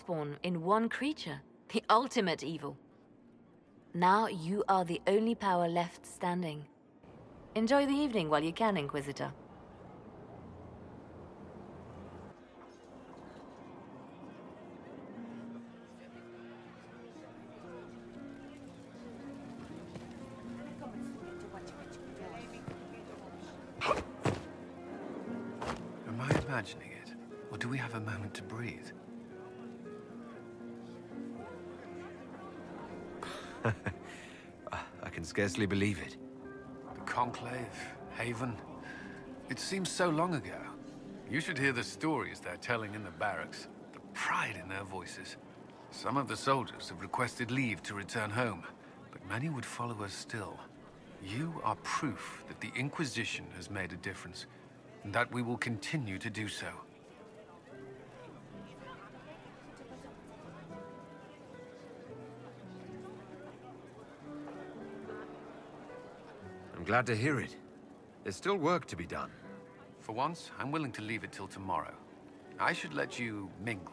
Darkspawn in one creature, the ultimate evil. Now you are the only power left standing. Enjoy the evening while you can, Inquisitor. Am I imagining it? Or do we have a moment to breathe? I can scarcely believe it. The Conclave, Haven. It seems so long ago. You should hear the stories they're telling in the barracks. The pride in their voices. Some of the soldiers have requested leave to return home, but many would follow us still. You are proof that the Inquisition has made a difference, and that we will continue to do so. I'm glad to hear it. There's still work to be done. For once, I'm willing to leave it till tomorrow. I should let you mingle.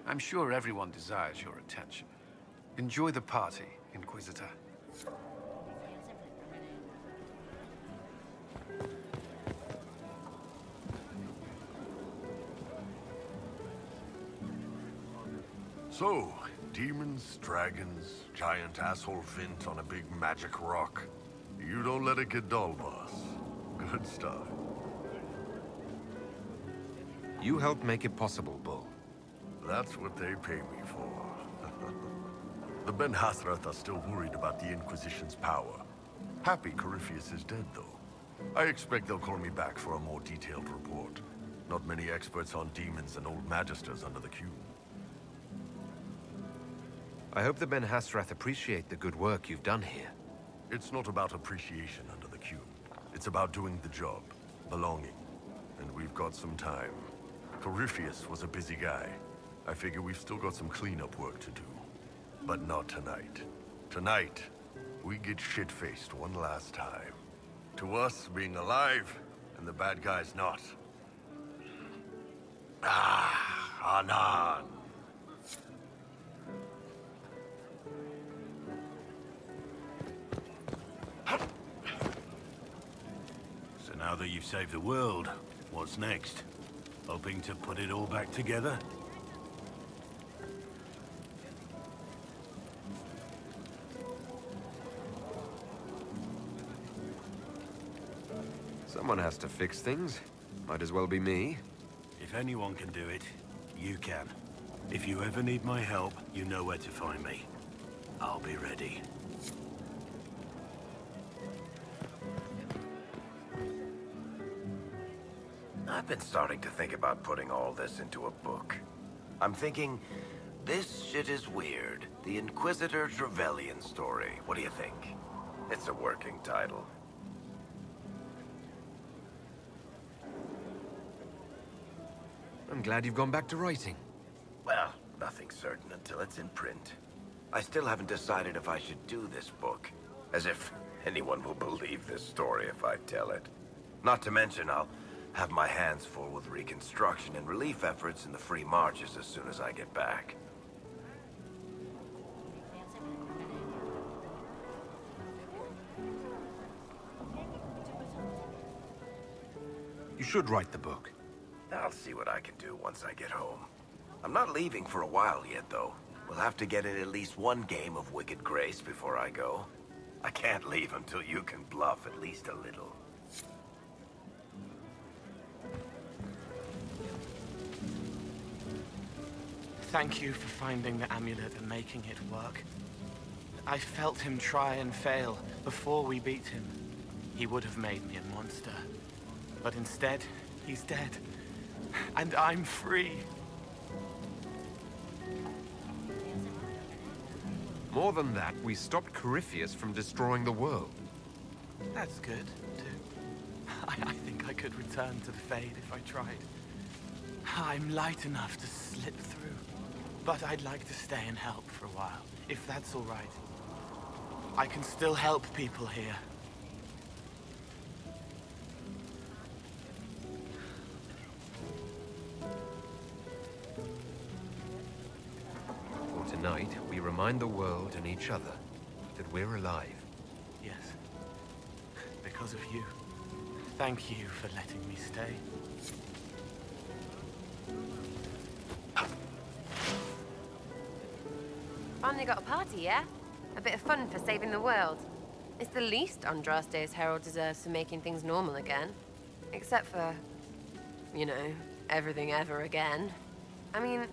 I'm sure everyone desires your attention. Enjoy the party, Inquisitor. So, demons, dragons, giant asshole Vint on a big magic rock. You don't let it get dull, boss. Good stuff. You helped make it possible, Bull. That's what they pay me for. The Ben Hathrath are still worried about the Inquisition's power. Happy Corypheus is dead, though. I expect they'll call me back for a more detailed report. Not many experts on demons and old magisters under the cube. I hope the Ben Hathrath appreciate the good work you've done here. It's not about appreciation under the cube. It's about doing the job, belonging. And we've got some time. Corypheus was a busy guy. I figure we've still got some cleanup work to do. But not tonight. Tonight, we get shit-faced one last time. To us, being alive, and the bad guys not. Ah, Anan. So now that you've saved the world, what's next? Hoping to put it all back together? Someone has to fix things. Might as well be me. If anyone can do it, you can. If you ever need my help, you know where to find me. I'll be ready. I've been starting to think about putting all this into a book. I'm thinking, this shit is weird. The Inquisitor Trevelyan story. What do you think? It's a working title. I'm glad you've gone back to writing. Well, nothing's certain until it's in print. I still haven't decided if I should do this book. As if anyone will believe this story if I tell it. Not to mention, I'll have my hands full with reconstruction and relief efforts in the free marches as soon as I get back. You should write the book. I'll see what I can do once I get home. I'm not leaving for a while yet, though. We'll have to get in at least one game of Wicked Grace before I go. I can't leave until you can bluff at least a little. Thank you for finding the amulet and making it work. I felt him try and fail before we beat him. He would have made me a monster. But instead, he's dead. And I'm free. More than that, we stopped Corypheus from destroying the world. That's good, too. I think I could return to the Fade if I tried. I'm light enough to slip through. But I'd like to stay and help for a while, if that's all right. I can still help people here. Tonight, we remind the world and each other that we're alive. Yes. Because of you. Thank you for letting me stay. Finally got a party, yeah? A bit of fun for saving the world. It's the least Andraste's herald deserves for making things normal again. Except for, you know, everything ever again. I mean,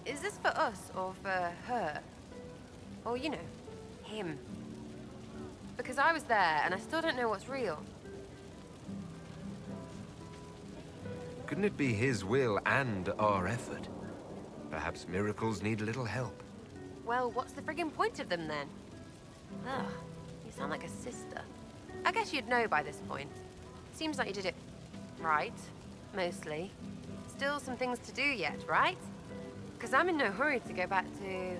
is this for us or for her? Or, you know, him? Because I was there and I still don't know what's real. Couldn't it be his will and our effort? Perhaps miracles need a little help. Well, what's the friggin' point of them then? Ugh, you sound like a sister. I guess you'd know by this point. Seems like you did it right, mostly. Still some things to do yet, right? Because I'm in no hurry to go back to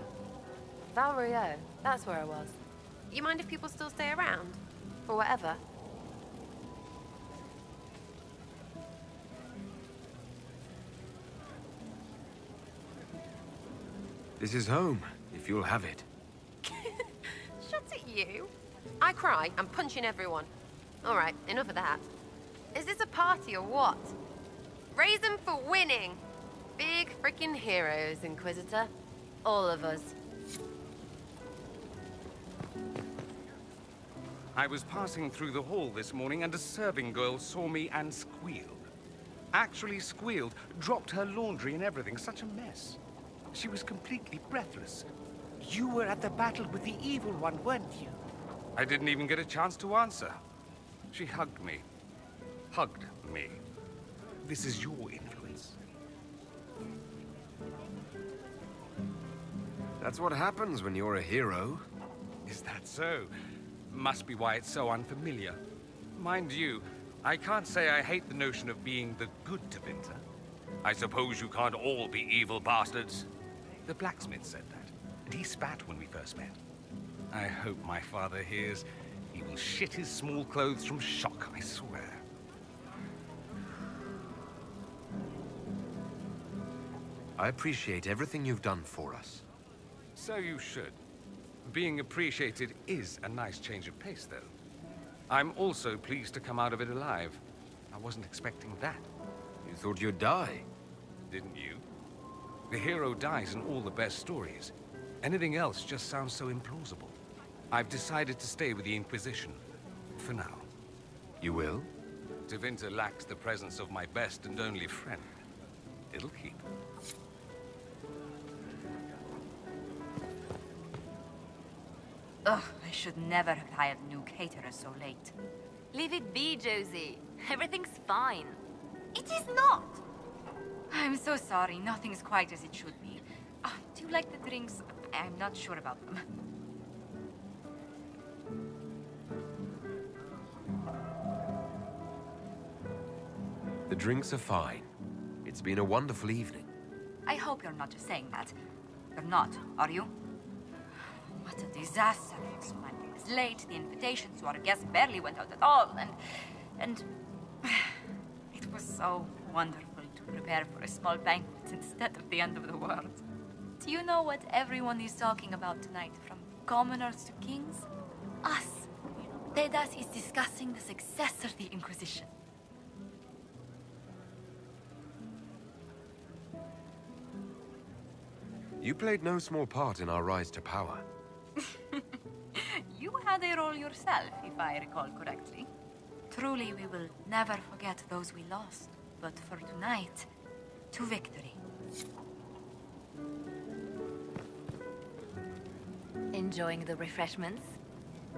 Valrio. That's where I was. You mind if people still stay around? For whatever? This is home, if you'll have it. Shut it, you. I cry, I'm punching everyone. All right, enough of that. Is this a party or what? Raise them for winning. Big freaking heroes, Inquisitor. All of us. I was passing through the hall this morning and a serving girl saw me and squealed. Actually squealed, dropped her laundry and everything, such a mess. She was completely breathless. You were at the battle with the evil one, weren't you? I didn't even get a chance to answer. She hugged me. Hugged me. This is your influence. That's what happens when you're a hero. Is that so? Must be why it's so unfamiliar. Mind you, I can't say I hate the notion of being the good Tevinter. I suppose you can't all be evil bastards. The blacksmith said that, and he spat when we first met. I hope my father hears. He will shit his small clothes from shock, I swear. I appreciate everything you've done for us. So you should. Being appreciated is a nice change of pace, though. I'm also pleased to come out of it alive. I wasn't expecting that. You thought you'd die? Didn't you? The hero dies in all the best stories. Anything else just sounds so implausible. I've decided to stay with the Inquisition. For now. You will? Tevinter lacks the presence of my best and only friend. It'll keep. Ugh, I should never have hired new caterers so late. Leave it be, Josie. Everything's fine. It is not! I'm so sorry, nothing's quite as it should be. Do you like the drinks? I'm not sure about them. The drinks are fine. It's been a wonderful evening. I hope you're not just saying that. You're not, are you? What a disaster. So many things late, the invitations to our guests barely went out at all, and it was so wonderful to prepare for a small banquet instead of the end of the world. Do you know what everyone is talking about tonight, from commoners to kings? Us. Dedas is discussing the success of the Inquisition. You played no small part in our rise to power. You had a role yourself, if I recall correctly. Truly, we will never forget those we lost. But for tonight, to victory. Enjoying the refreshments?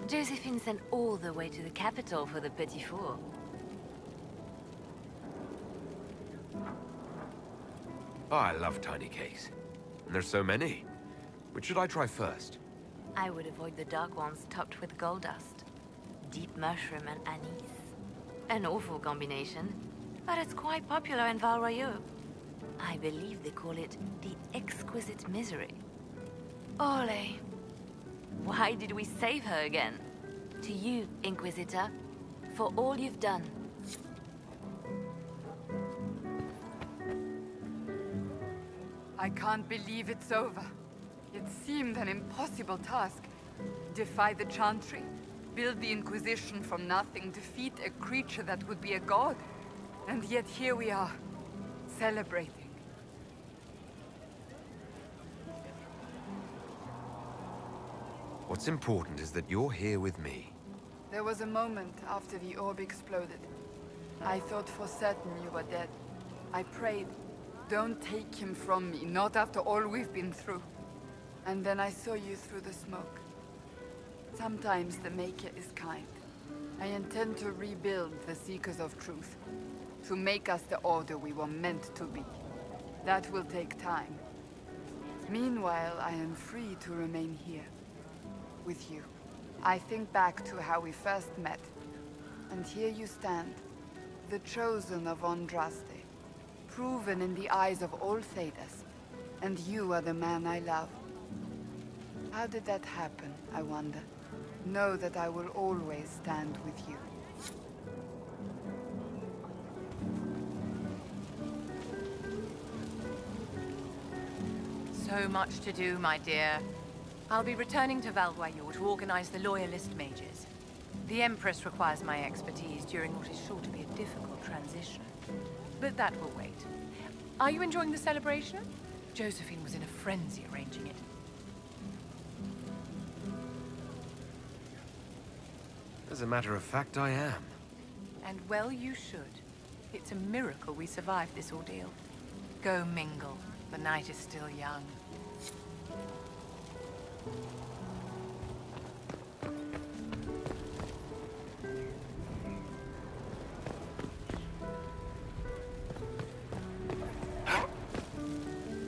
Josephine sent all the way to the capital for the petit four. Oh, I love tiny cakes. And there's so many. Which should I try first? I would avoid the dark ones topped with gold dust. Deep mushroom and anise. An awful combination, but it's quite popular in Valrio. I believe they call it the exquisite misery. Ole. Why did we save her again? To you, Inquisitor, for all you've done. I can't believe it's over. It seemed an impossible task. Defy the Chantry, build the Inquisition from nothing, defeat a creature that would be a god. And yet here we are, celebrating. What's important is that you're here with me. There was a moment after the orb exploded. I thought for certain you were dead. I prayed, don't take him from me, not after all we've been through. And then I saw you through the smoke. Sometimes the Maker is kind. I intend to rebuild the Seekers of Truth, to make us the Order we were meant to be. That will take time. Meanwhile, I am free to remain here, with you. I think back to how we first met, and here you stand, the chosen of Andraste, proven in the eyes of all Thedas, and you are the man I love. How did that happen, I wonder? Know that I will always stand with you. So much to do, my dear. I'll be returning to Valdoyor to organize the Loyalist mages. The Empress requires my expertise during what is sure to be a difficult transition. But that will wait. Are you enjoying the celebration? Josephine was in a frenzy arranging it. As a matter of fact, I am. And well you should. It's a miracle we survived this ordeal. Go mingle. The night is still young.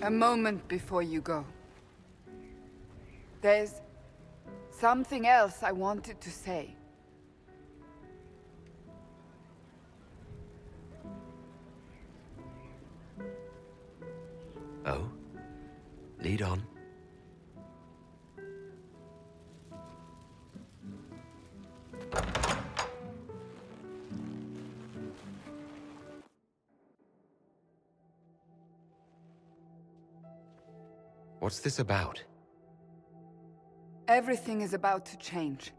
A moment before you go. There's something else I wanted to say. Oh? Lead on. What's this about? Everything is about to change.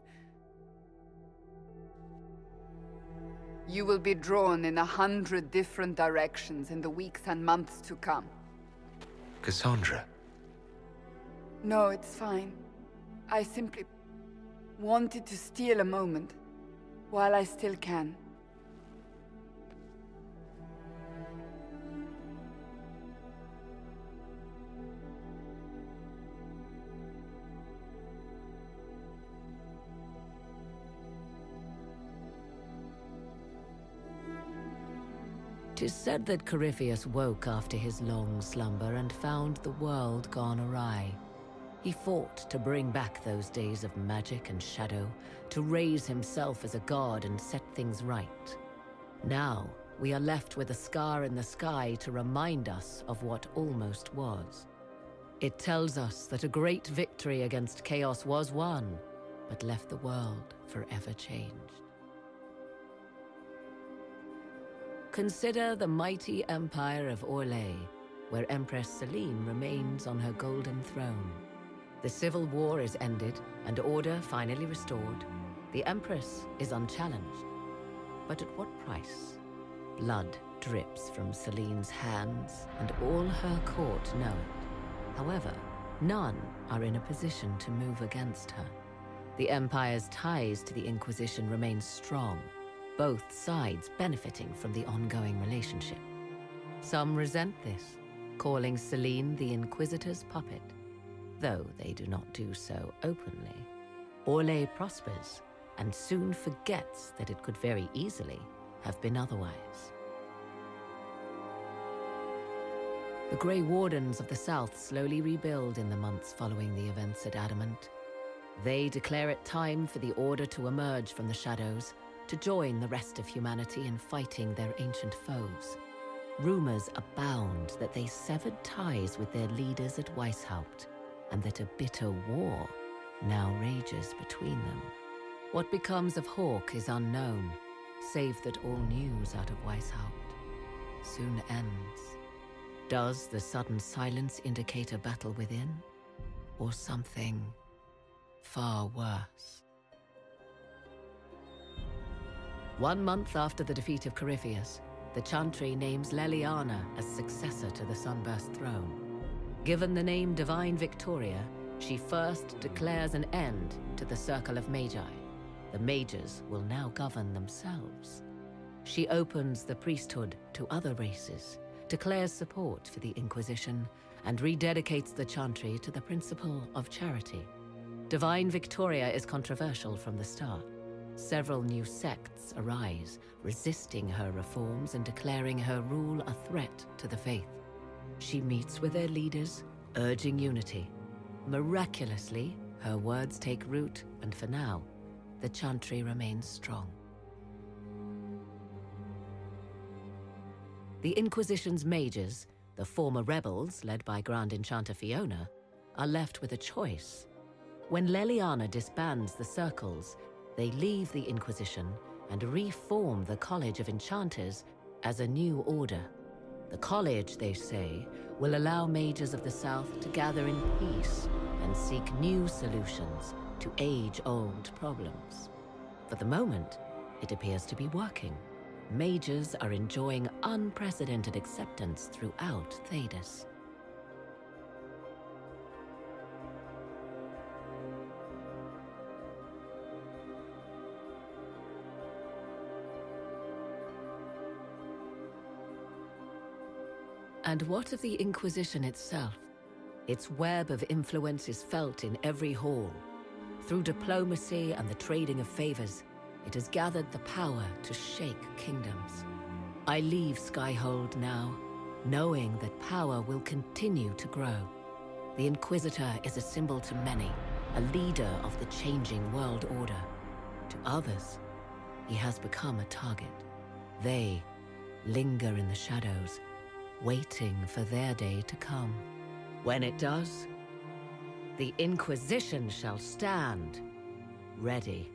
You will be drawn in 100 different directions in the weeks and months to come. Cassandra. No, it's fine. I simply wanted to steal a moment, while I still can. Tis said that Corypheus woke after his long slumber and found the world gone awry. He fought to bring back those days of magic and shadow, to raise himself as a god and set things right. Now, we are left with a scar in the sky to remind us of what almost was. It tells us that a great victory against chaos was won, but left the world forever changed. Consider the mighty empire of Orlais, where Empress Celine remains on her golden throne. The civil war is ended and order finally restored. The Empress is unchallenged. But at what price? Blood drips from Celine's hands, and all her court know it. However, none are in a position to move against her. The Empire's ties to the Inquisition remain strong, both sides benefiting from the ongoing relationship. Some resent this, calling Celine the Inquisitor's puppet, though they do not do so openly. Orlais prospers, and soon forgets that it could very easily have been otherwise. The Grey Wardens of the South slowly rebuild in the months following the events at Adamant. They declare it time for the Order to emerge from the shadows, to join the rest of humanity in fighting their ancient foes. Rumors abound that they severed ties with their leaders at Weishaupt, and that a bitter war now rages between them. What becomes of Hawke is unknown, save that all news out of Weishaupt soon ends. Does the sudden silence indicate a battle within? or something far worse. 1 month after the defeat of Corypheus, the Chantry names Leliana as successor to the Sunburst throne. Given the name Divine Victoria, she first declares an end to the Circle of Magi. The mages will now govern themselves. She opens the priesthood to other races, declares support for the Inquisition, and rededicates the Chantry to the principle of charity. Divine Victoria is controversial from the start. Several new sects arise, resisting her reforms and declaring her rule a threat to the faith. She meets with their leaders, urging unity. Miraculously, her words take root, and for now, the Chantry remains strong. The Inquisition's mages, the former rebels led by Grand Enchanter Fiona, are left with a choice. When Leliana disbands the circles, they leave the Inquisition and reform the College of Enchanters as a new order. The college, they say, will allow mages of the South to gather in peace and seek new solutions to age-old problems. For the moment, it appears to be working. Mages are enjoying unprecedented acceptance throughout Thedas. And what of the Inquisition itself? Its web of influence is felt in every hall. Through diplomacy and the trading of favors, it has gathered the power to shake kingdoms. I leave Skyhold now, knowing that power will continue to grow. The Inquisitor is a symbol to many, a leader of the changing world order. To others, he has become a target. They linger in the shadows, waiting for their day to come. When it does, the Inquisition shall stand ready.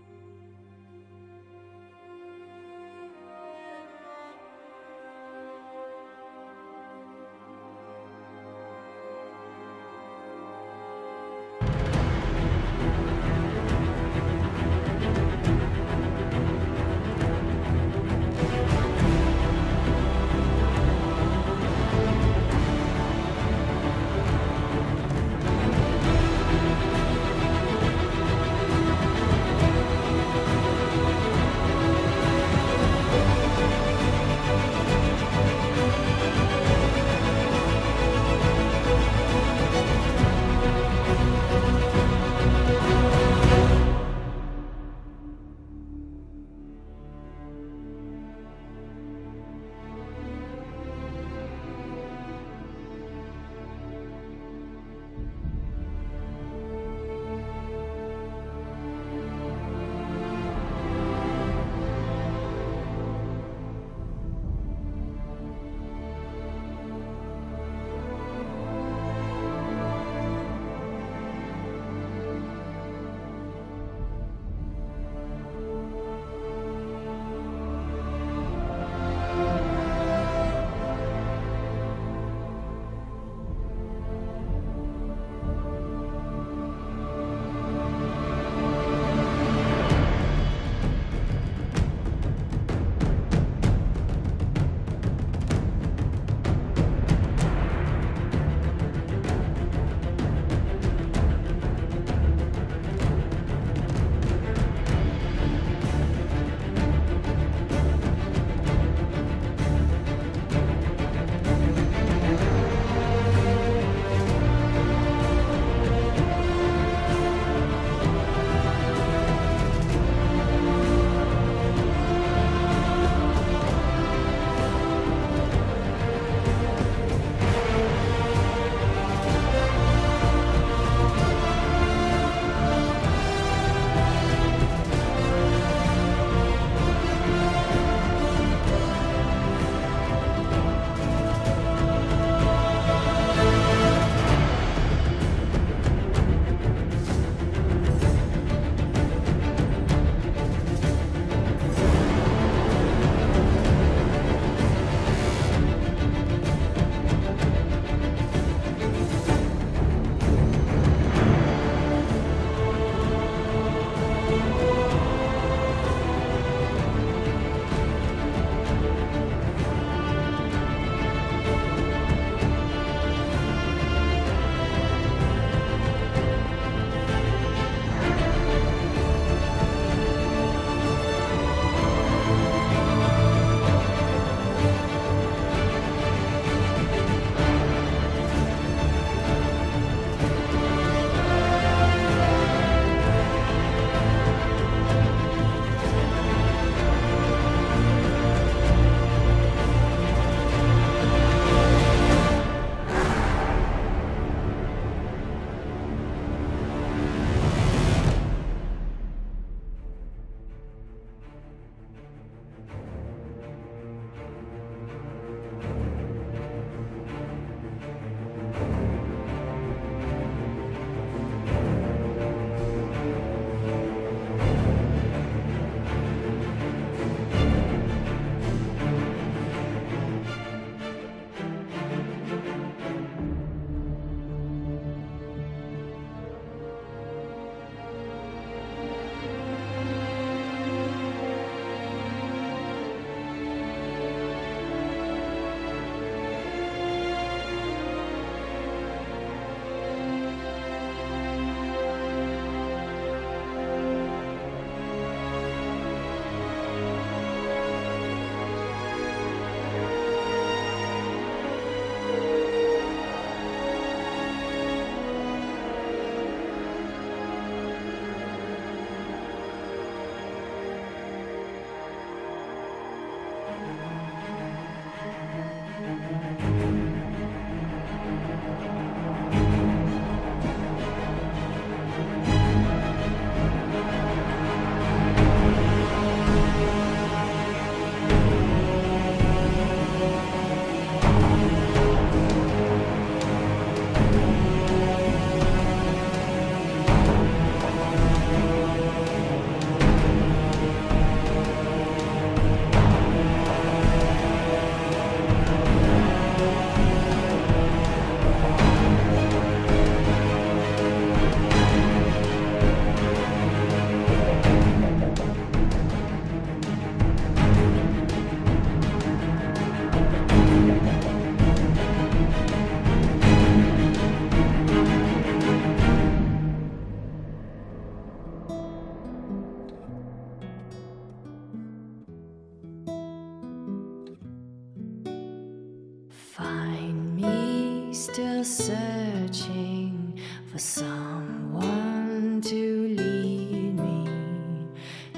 for someone to lead me.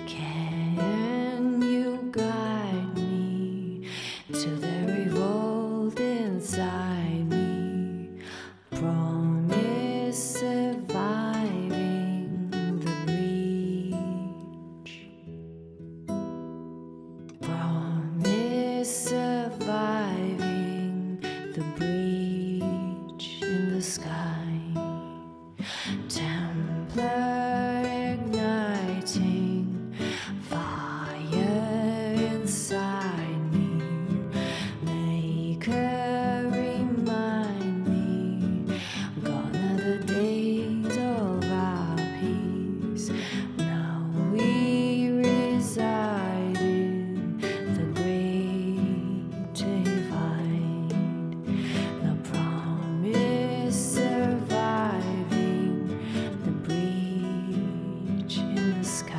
Can you guide me to the revolt inside me? Promise surviving the breach. Promise surviving the breach in the sky. Templar igniting fire inside me. Maker remind me, gone are the days of our peace. Now we reside in the great divide. The promise surviving the breach in the sky.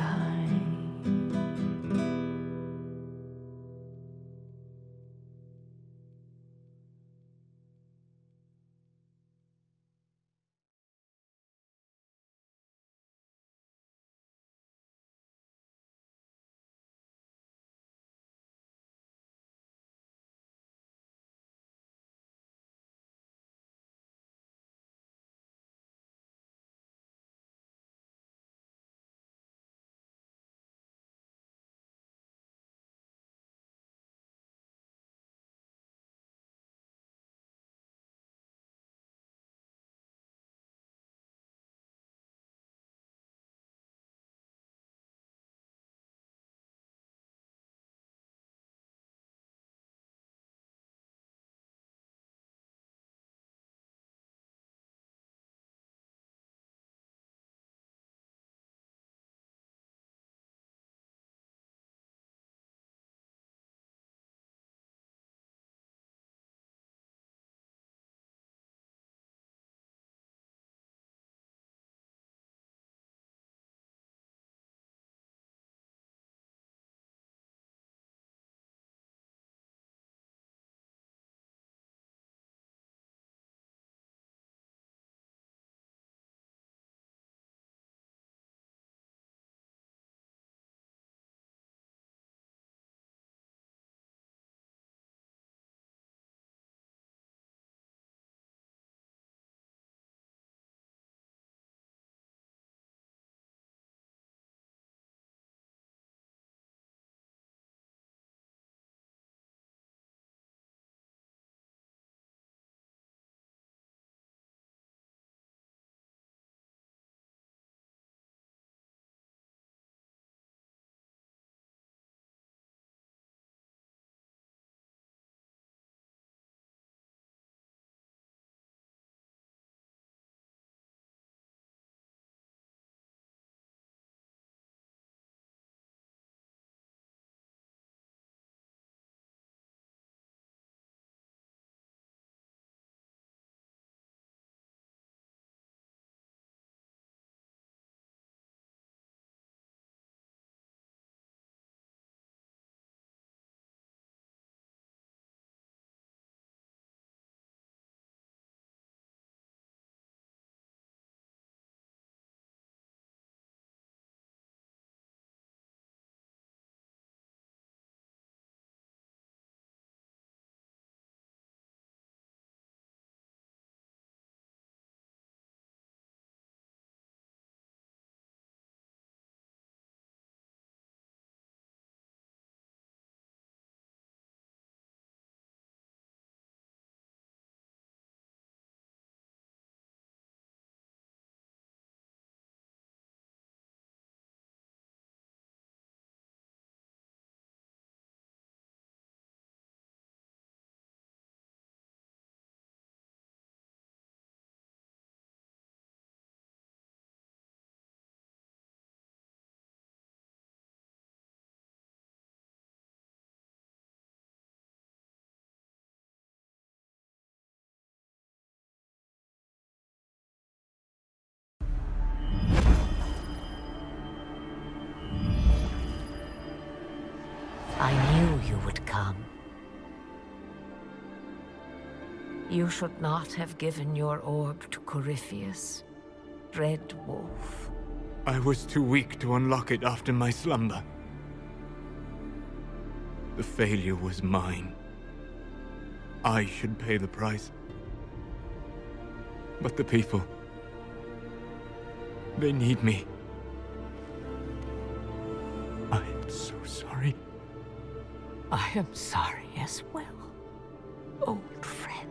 I knew you would come. You should not have given your orb to Corypheus. Red Wolf. I was too weak to unlock it after my slumber. The failure was mine. I should pay the price. But the people... they need me. I am so sorry. I am sorry as well, old friend.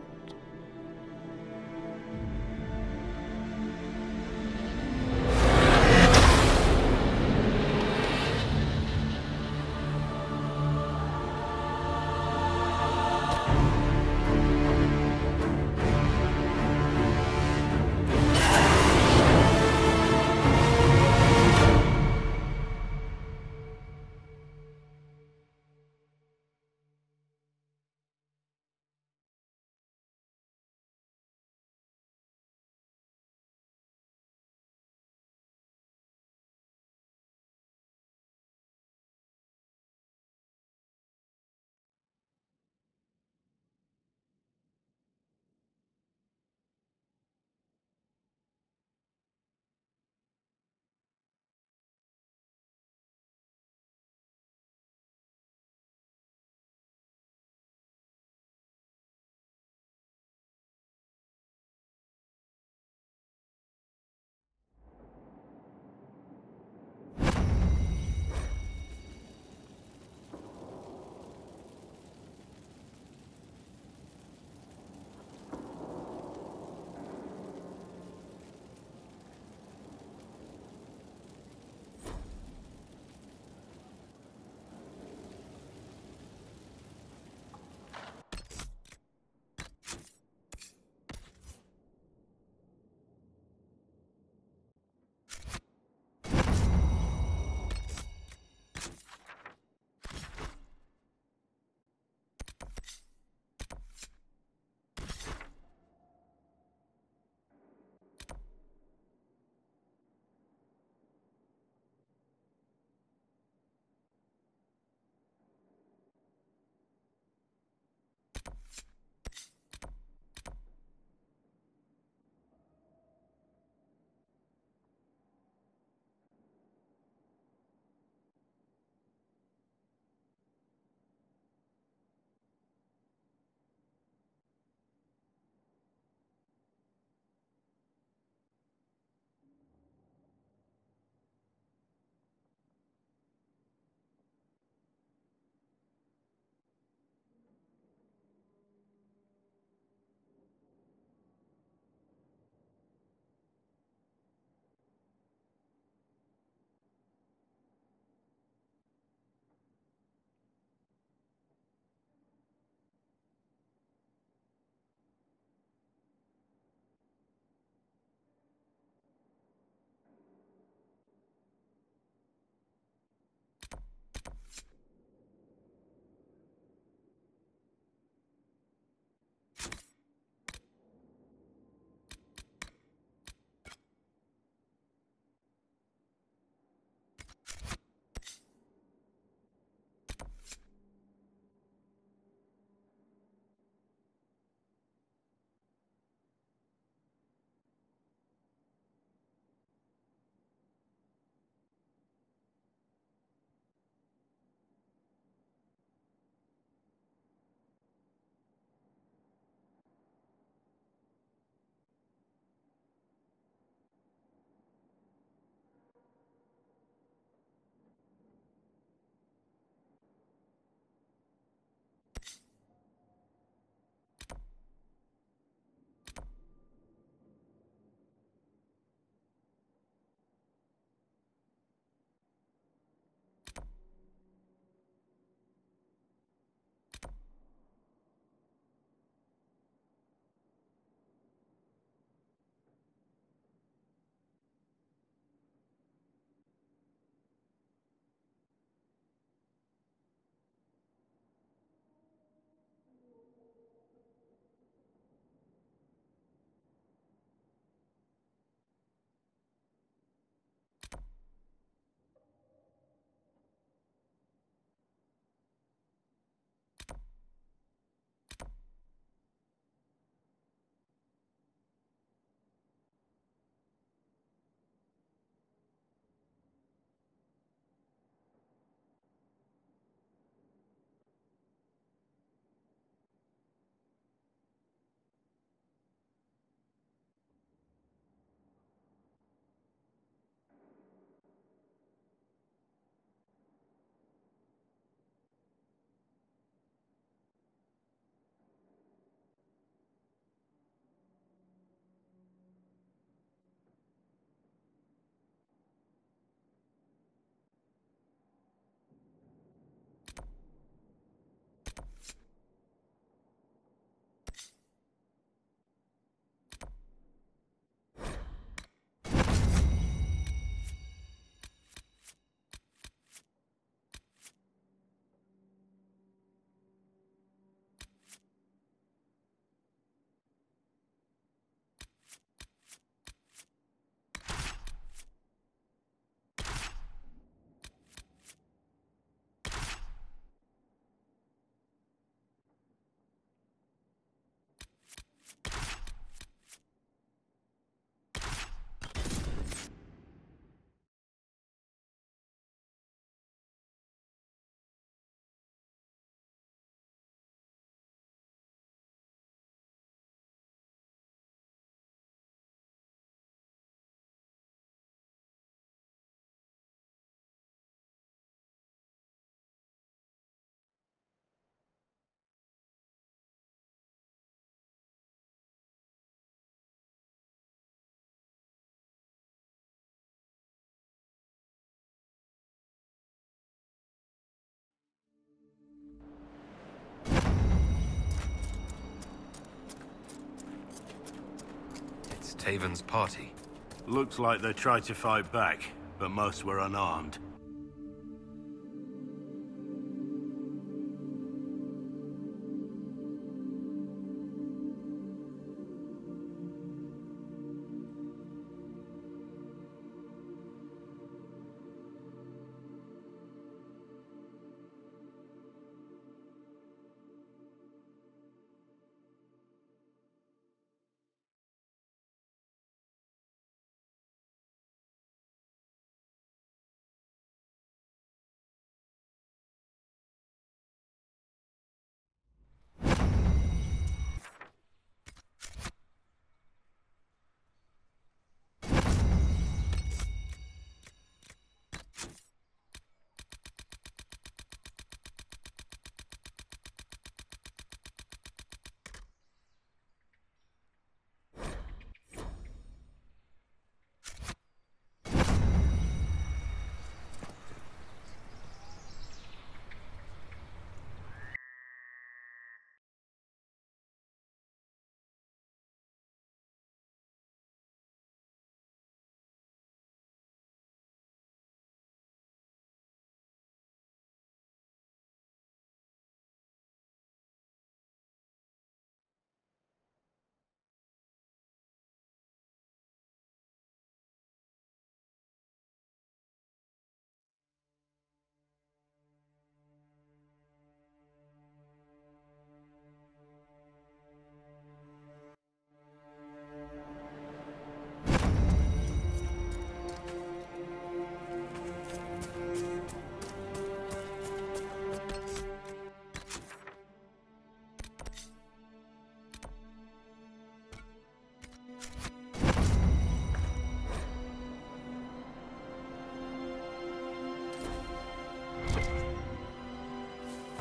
Haven's party. Looks like they tried to fight back, but most were unarmed.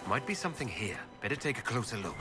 Might be something here. Better take a closer look.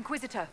Inquisitor.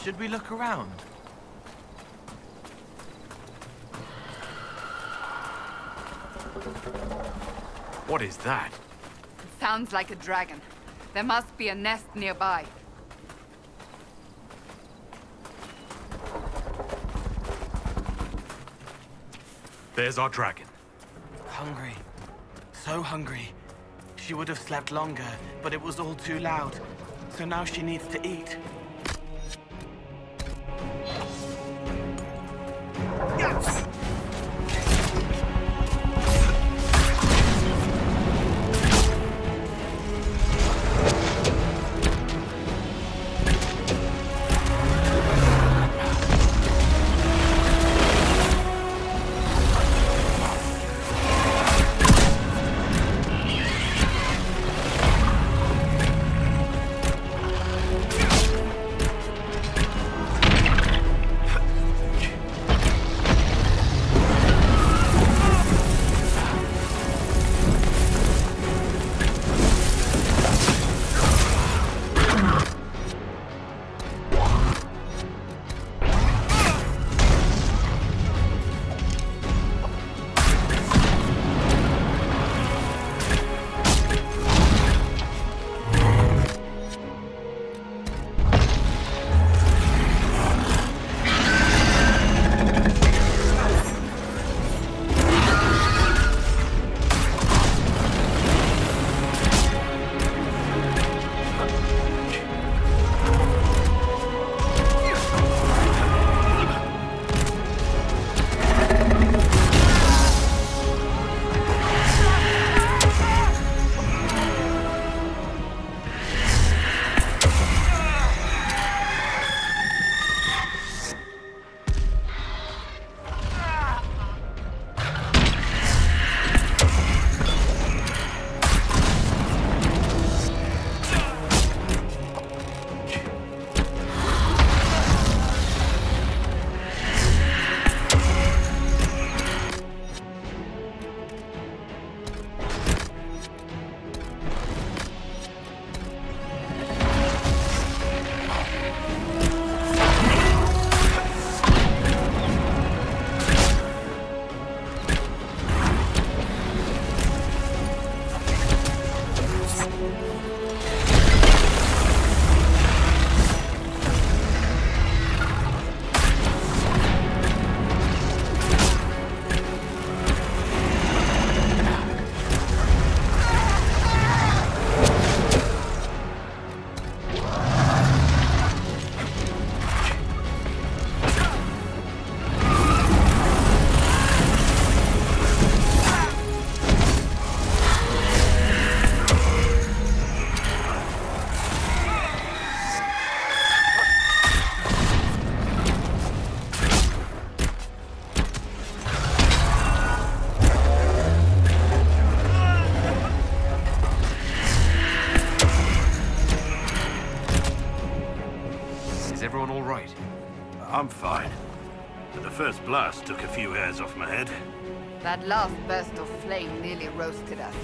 Should we look around? What is that? It sounds like a dragon. There must be a nest nearby. There's our dragon. Hungry. So hungry. She would have slept longer, but it was all too loud. So now she needs to eat. I'm fine. But the first blast took a few hairs off my head. That last burst of flame nearly roasted us.